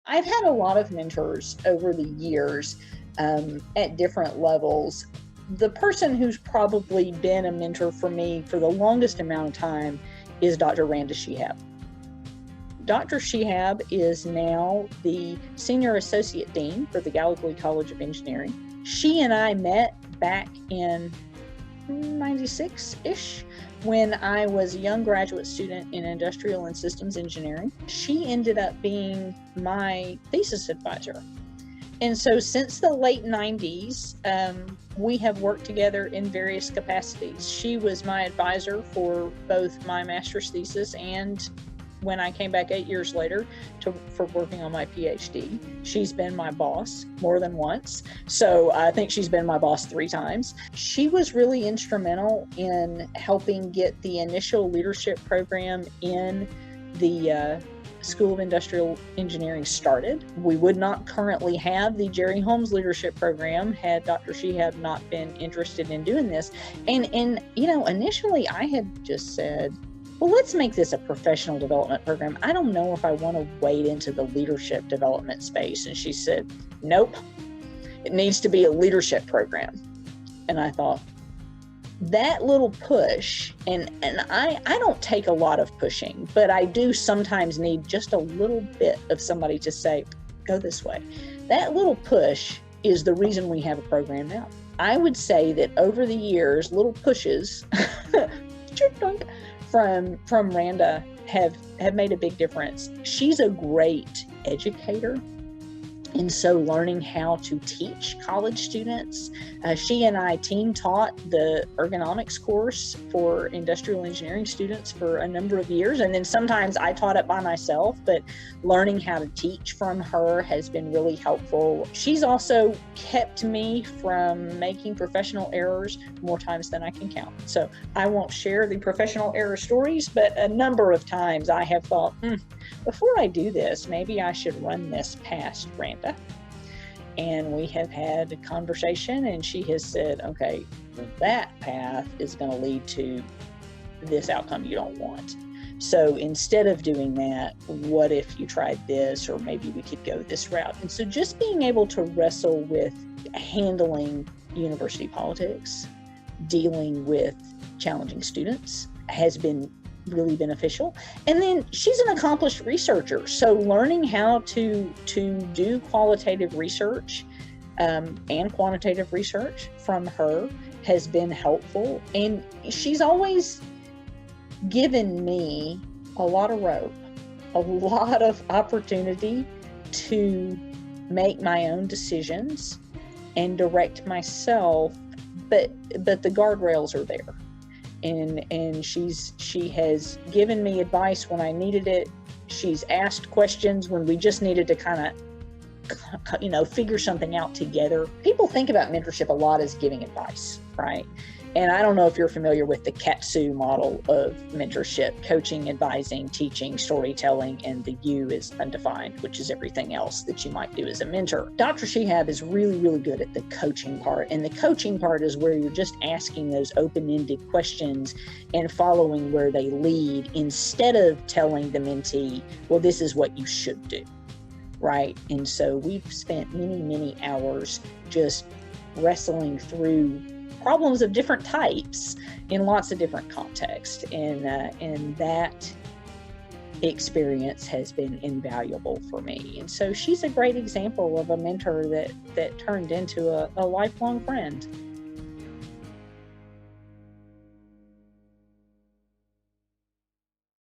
I've had a lot of mentors over the years at different levels. The person who's probably been a mentor for me for the longest amount of time is Dr. Randa Shehab. Dr. Shehab is now the Senior Associate Dean for the Gallogly College of Engineering. She and I met back in 96-ish when I was a young graduate student in industrial and systems engineering. She ended up being my thesis advisor. And so since the late 90s, we have worked together in various capacities. She was my advisor for both my master's thesis and when I came back 8 years later for working on my PhD. She's been my boss more than once. So I think she's been my boss 3 times. She was really instrumental in helping get the initial leadership program in the School of Industrial Engineering started. We would not currently have the Jerry Holmes leadership program had Dr. Shehab not been interested in doing this. And initially I had just said, well, let's make this a professional development program. I don't know if I want to wade into the leadership development space. And she said, nope, it needs to be a leadership program. And I thought, that little push, and I don't take a lot of pushing, but I do sometimes need just a little bit of somebody to say, go this way. That little push is the reason we have a program now. I would say that over the years, little pushes from Randa have made a big difference. She's a great educator. And so learning how to teach college students, she and I team taught the ergonomics course for industrial engineering students for a number of years. And then sometimes I taught it by myself, but learning how to teach from her has been really helpful. She's also kept me from making professional errors more times than I can count. So I won't share the professional error stories, but a number of times I have thought, before I do this, maybe I should run this past Randa. And we have had a conversation and she has said, okay, that path is going to lead to this outcome you don't want. So instead of doing that, what if you tried this, or maybe we could go this route? And so just being able to wrestle with handling university politics, dealing with challenging students has been really beneficial. And then she's an accomplished researcher. So learning how to do qualitative research and quantitative research from her has been helpful. And she's always given me a lot of rope, a lot of opportunity to make my own decisions and direct myself, but the guardrails are there. And she has given me advice when I needed it. She's asked questions when we just needed to kind of, figure something out together. People think about mentorship a lot as giving advice, right? And I don't know if you're familiar with the Katsu model of mentorship: coaching, advising, teaching, storytelling, and the U is undefined, which is everything else that you might do as a mentor. Dr. Shehab is really, really good at the coaching part. And the coaching part is where you're just asking those open-ended questions and following where they lead, instead of telling the mentee, well, this is what you should do, right? And so we've spent many, many hours just wrestling through problems of different types in lots of different contexts, and that experience has been invaluable for me. And so she's a great example of a mentor that turned into a lifelong friend.